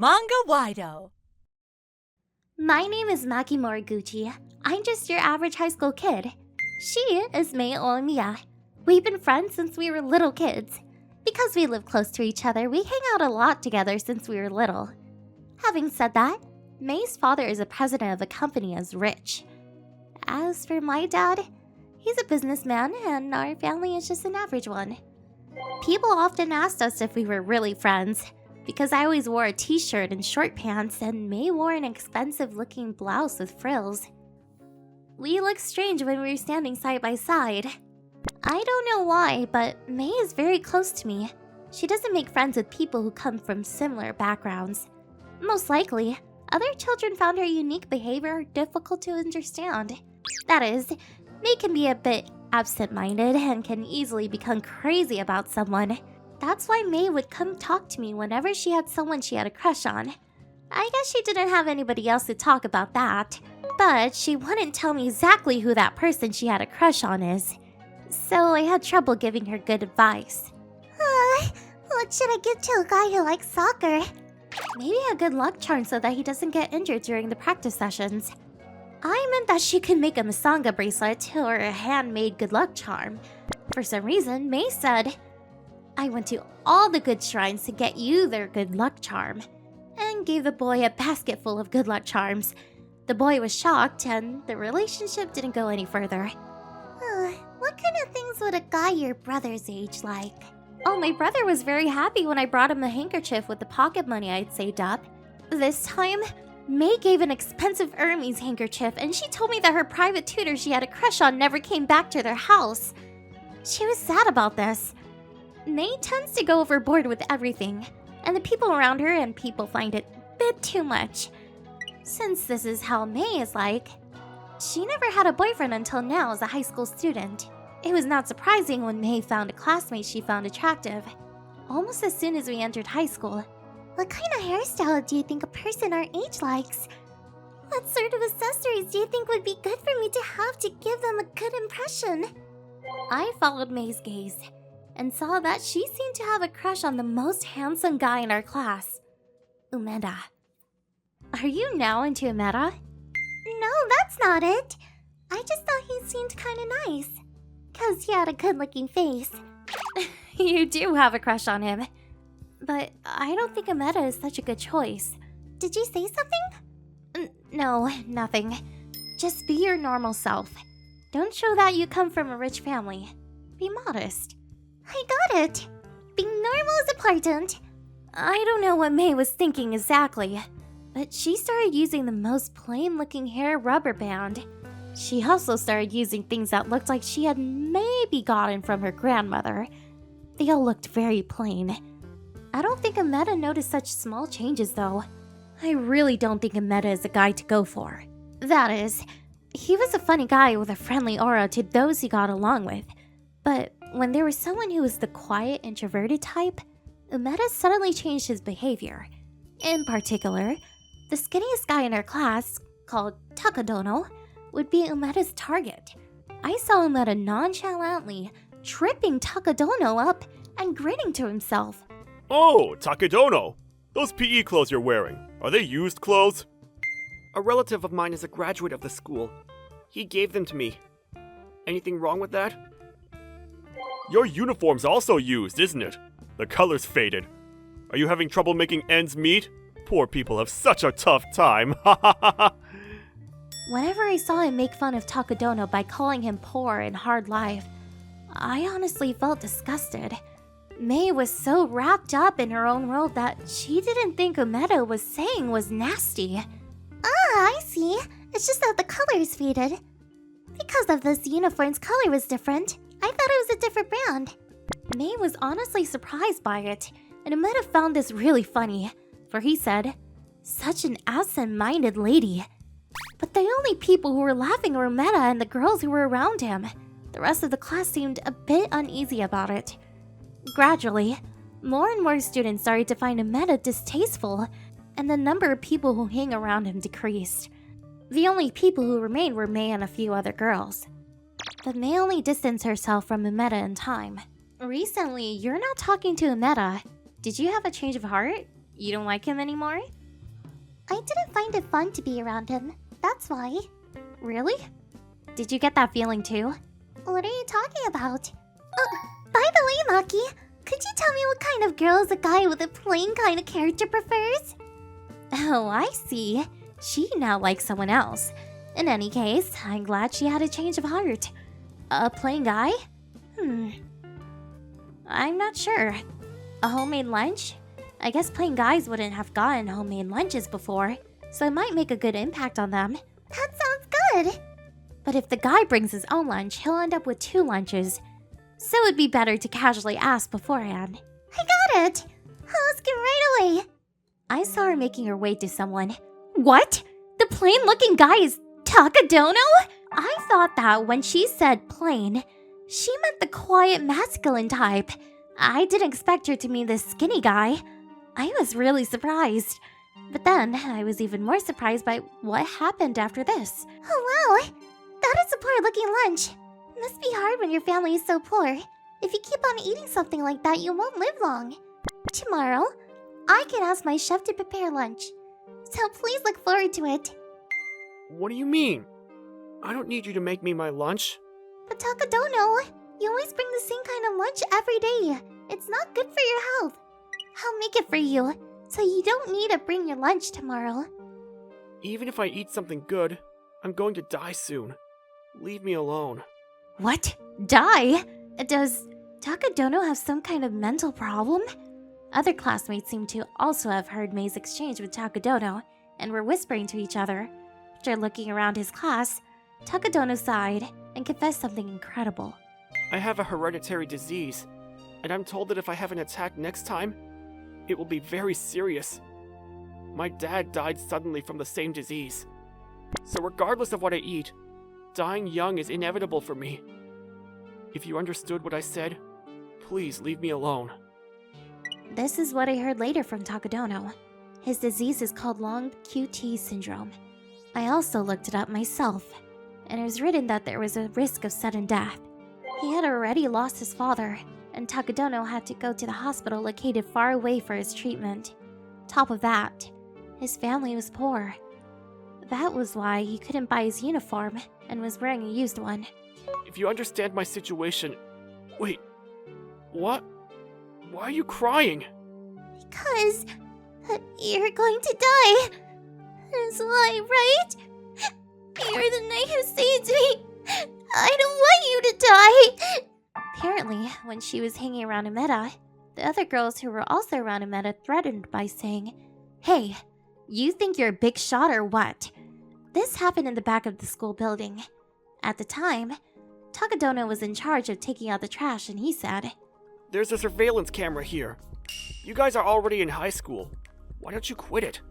Manga-Waido. My name is Maki Moriguchi. I'm just your average high school kid. She is Mei Omiya. We've been friends since we were little kids. Because we live close to each other, we hang out a lot together since we were little. Having said that, Mei's father is a president of a company as rich. As for my dad, he's a businessman and our family is just an average one. People often asked us if we were really friends, because I always wore a t-shirt and short pants and Mei wore an expensive-looking blouse with frills. We looked strange when we were standing side by side. I don't know why, but Mei is very close to me. She doesn't make friends with people who come from similar backgrounds. Most likely, other children found her unique behavior difficult to understand. That is, Mei can be a bit absent-minded and can easily become crazy about someone. That's why Mei would come talk to me whenever she had someone she had a crush on. I guess she didn't have anybody else to talk about that, but she wouldn't tell me exactly who that person she had a crush on is. So I had trouble giving her good advice. What should I give to a guy who likes soccer? Maybe a good luck charm so that he doesn't get injured during the practice sessions. I meant that she could make a Masanga bracelet or a handmade good luck charm. For some reason, Mei said, I went to all the good shrines to get you their good luck charm, and gave the boy a basket full of good luck charms. The boy was shocked, and the relationship didn't go any further. What kind of things would a guy your brother's age like? Oh, my brother was very happy when I brought him a handkerchief with the pocket money I'd saved up. This time, Mei gave an expensive Hermes handkerchief, and she told me that her private tutor she had a crush on never came back to their house. She was sad about this. Mei tends to go overboard with everything, and the people around her and people find it a bit too much. Since this is how Mei is like, she never had a boyfriend until now as a high school student. It was not surprising when Mei found a classmate she found attractive, almost as soon as we entered high school. What kind of hairstyle do you think a person our age likes? What sort of accessories do you think would be good for me to have to give them a good impression? I followed Mei's gaze and saw that she seemed to have a crush on the most handsome guy in our class, Umeda. Are you now into Umeda? No, that's not it. I just thought he seemed kinda nice. 'Cause he had a good-looking face. You do have a crush on him. But I don't think Umeda is such a good choice. Did you say something? No, nothing. Just be your normal self. Don't show that you come from a rich family. Be modest. I got it. Being normal is important. I don't know what Mei was thinking exactly, but she started using the most plain-looking hair rubber band. She also started using things that looked like she had maybe gotten from her grandmother. They all looked very plain. I don't think Umeda noticed such small changes, though. I really don't think Umeda is a guy to go for. That is, he was a funny guy with a friendly aura to those he got along with. But when there was someone who was the quiet, introverted type, Umeda suddenly changed his behavior. In particular, the skinniest guy in our class, called Takadono, would be Umeda's target. I saw Umeda nonchalantly tripping Takadono up and grinning to himself. Oh, Takadono! Those PE clothes you're wearing, are they used clothes? A relative of mine is a graduate of the school. He gave them to me. Anything wrong with that? Your uniform's also used, isn't it? The color's faded. Are you having trouble making ends meet? Poor people have such a tough time. Ha ha ha ha! Whenever I saw him make fun of Takadono by calling him poor and hard life, I honestly felt disgusted. Mei was so wrapped up in her own world that she didn't think Umeda was saying was nasty. I see. It's just that the color is faded. Because of this uniform's color was different, I thought it was a different brand. Mei was honestly surprised by it, and Umeda found this really funny, for he said, such an absent-minded lady. But the only people who were laughing were Umeda and the girls who were around him. The rest of the class seemed a bit uneasy about it. Gradually, more and more students started to find Umeda distasteful, and the number of people who hang around him decreased. The only people who remained were Mei and a few other girls. But Mei only distanced herself from Umeda in time. Recently, you're not talking to Umeda. Did you have a change of heart? You don't like him anymore? I didn't find it fun to be around him. That's why. Really? Did you get that feeling too? What are you talking about? By the way, Maki, could you tell me what kind of girls a guy with a plain kind of character prefers? Oh, I see. She now likes someone else. In any case, I'm glad she had a change of heart. A plain guy? I'm not sure. A homemade lunch? I guess plain guys wouldn't have gotten homemade lunches before, so it might make a good impact on them. That sounds good! But if the guy brings his own lunch, he'll end up with 2 lunches. So it'd be better to casually ask beforehand. I got it! I'll ask him right away. I saw her making her way to someone. What? The plain-looking guy is Takadono? I thought that when she said plain, she meant the quiet masculine type. I didn't expect her to mean this skinny guy. I was really surprised. But then, I was even more surprised by what happened after this. Oh wow, that is a poor-looking lunch. Must be hard when your family is so poor. If you keep on eating something like that, you won't live long. Tomorrow, I can ask my chef to prepare lunch. So please look forward to it. What do you mean? I don't need you to make me my lunch. But Takadono, you always bring the same kind of lunch every day. It's not good for your health. I'll make it for you, so you don't need to bring your lunch tomorrow. Even if I eat something good, I'm going to die soon. Leave me alone. What? Die? Does Takadono have some kind of mental problem? Other classmates seem to also have heard Mei's exchange with Takadono and were whispering to each other. After looking around his class, Takadono sighed and confessed something incredible. I have a hereditary disease, and I'm told that if I have an attack next time, it will be very serious. My dad died suddenly from the same disease. So regardless of what I eat, dying young is inevitable for me. If you understood what I said, please leave me alone. This is what I heard later from Takadono. His disease is called long QT syndrome. I also looked it up myself, and it was written that there was a risk of sudden death. He had already lost his father, and Takadono had to go to the hospital located far away for his treatment. Top of that, his family was poor. That was why he couldn't buy his uniform and was wearing a used one. If you understand my situation... Wait, what? Why are you crying? Because you're going to die. That's why, right? You're the knight who saved me. I don't want you to die. Apparently, when she was hanging around Umeda, the other girls who were also around Umeda threatened by saying, "Hey, you think you're a big shot or what?" This happened in the back of the school building. At the time, Takadono was in charge of taking out the trash, and he said, "There's a surveillance camera here. You guys are already in high school. Why don't you quit it?"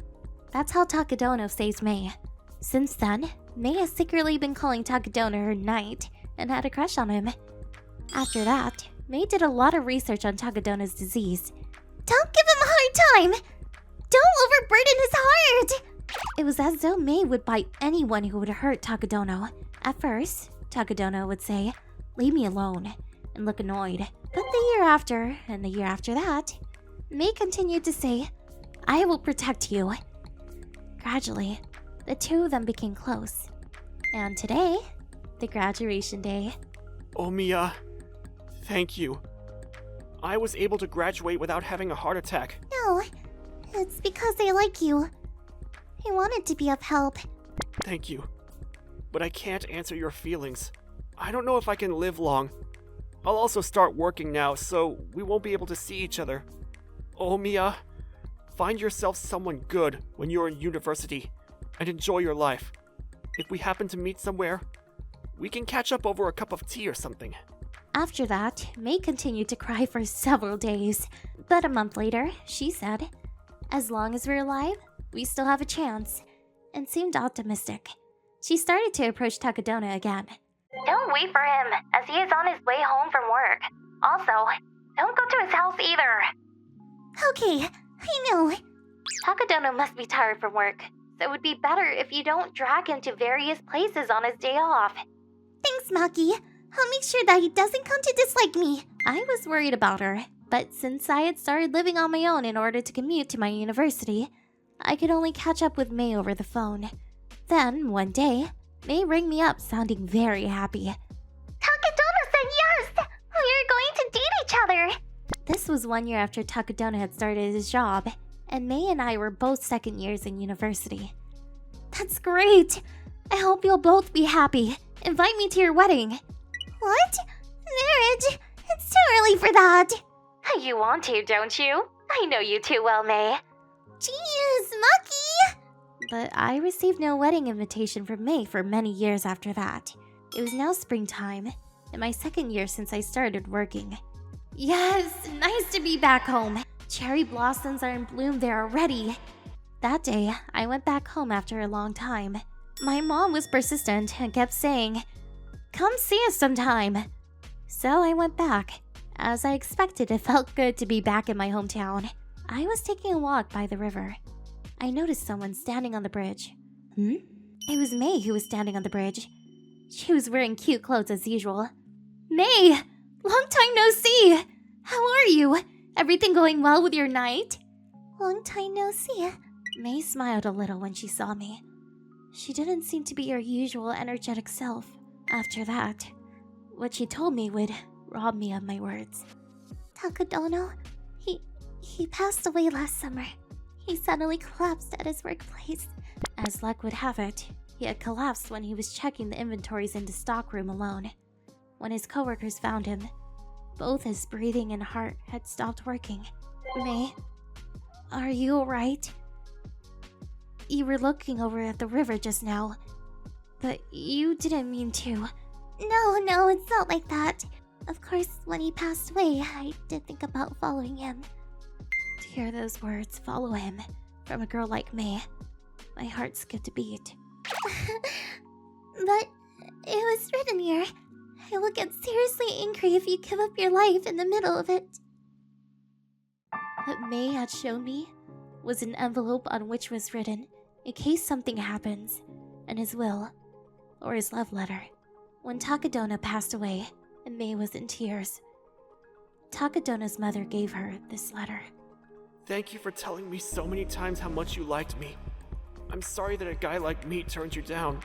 That's how Takadono saves Mei. Since then, Mei has secretly been calling Takadono her knight and had a crush on him. After that, Mei did a lot of research on Takadono's disease. Don't give him a hard time! Don't overburden his heart! It was as though Mei would bite anyone who would hurt Takadono. At first, Takadono would say, "Leave me alone," and look annoyed. But the year after, and the year after that, Mei continued to say, "I will protect you." Gradually, the two of them became close. And today, the graduation day. Omiya, thank you. I was able to graduate without having a heart attack. No, it's because they like you. I wanted to be of help. Thank you. But I can't answer your feelings. I don't know if I can live long. I'll also start working now, so we won't be able to see each other. Omiya, find yourself someone good when you're in university, and enjoy your life. If we happen to meet somewhere, we can catch up over a cup of tea or something. After that, Mei continued to cry for several days. But a month later, she said, "As long as we're alive, we still have a chance," and seemed optimistic. She started to approach Takadono again. Don't wait for him, as he is on his way home from work. Also, don't go to his house either. Okay, I know. Takadono must be tired from work, so it would be better if you don't drag him to various places on his day off. Thanks, Maki. I'll make sure that he doesn't come to dislike me. I was worried about her, But since I had started living on my own in order to commute to my university, I could only catch up with May over the phone. Then, one day, May rang me up sounding very happy. Takadona said yes! We're going to date each other! This was 1 year after Takadona had started his job, and May and I were both second years in university. That's great! I hope you'll both be happy. Invite me to your wedding. What? Marriage? It's too early for that! You want to, don't you? I know you too well, May. Jeez, Maki! But I received no wedding invitation from May for many years after that. It was now springtime, and my second year since I started working. Yes, nice to be back home. Cherry blossoms are in bloom there already. That day, I went back home after a long time. My mom was persistent and kept saying, "Come see us sometime." So I went back. As I expected, it felt good to be back in my hometown. I was taking a walk by the river. I noticed someone standing on the bridge. It was May who was standing on the bridge. She was wearing cute clothes as usual. May! Long time no see! How are you? Everything going well with your night? Long time no see. May smiled a little when she saw me. She didn't seem to be her usual energetic self. After that, what she told me would rob me of my words. Takadona, he passed away last summer. He suddenly collapsed at his workplace. As luck would have it, he had collapsed when he was checking the inventories in the stockroom alone. When his coworkers found him, both his breathing and heart had stopped working. May, are you alright? You were looking over at the river just now, but you didn't mean to. No, it's not like that. Of course, when he passed away, I did think about following him. To hear those words, "follow him," from a girl like me, my heart skipped a beat. But it was written here. I will get seriously angry if you give up your life in the middle of it. What May had shown me was an envelope on which was written, in case something happens, and his will, or his love letter. When Takadona passed away, and May was in tears, Takadona's mother gave her this letter. Thank you for telling me so many times how much you liked me. I'm sorry that a guy like me turned you down.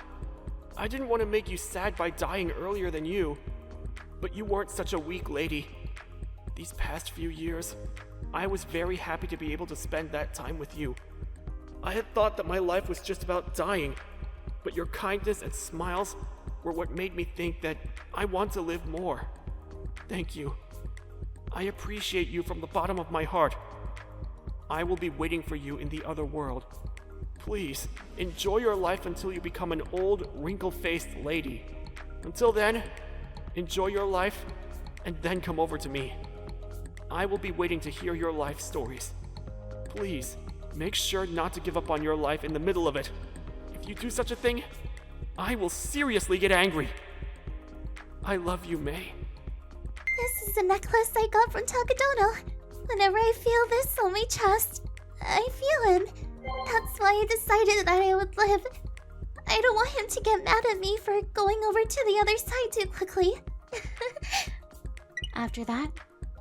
I didn't want to make you sad by dying earlier than you, but you weren't such a weak lady. These past few years, I was very happy to be able to spend that time with you. I had thought that my life was just about dying, but your kindness and smiles were what made me think that I want to live more. Thank you. I appreciate you from the bottom of my heart. I will be waiting for you in the other world. Please, enjoy your life until you become an old, wrinkle-faced lady. Until then, enjoy your life, and then come over to me. I will be waiting to hear your life stories. Please, make sure not to give up on your life in the middle of it. If you do such a thing, I will seriously get angry. I love you, May. This is a necklace I got from Takadona. Whenever I feel this on my chest, I feel him. That's why I decided that I would live. I don't want him to get mad at me for going over to the other side too quickly. After that,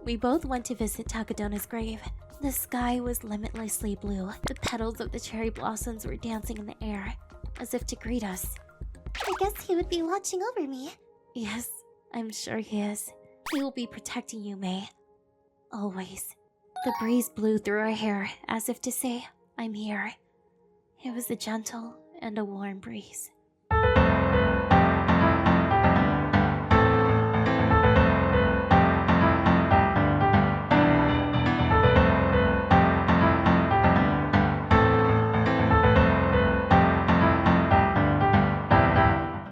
we both went to visit Takadona's grave. The sky was limitlessly blue. The petals of the cherry blossoms were dancing in the air, as if to greet us. I guess he would be watching over me. Yes, I'm sure he is. He will be protecting you, May. Always. The breeze blew through her hair, as if to say, "I'm here." It was a gentle and a warm breeze.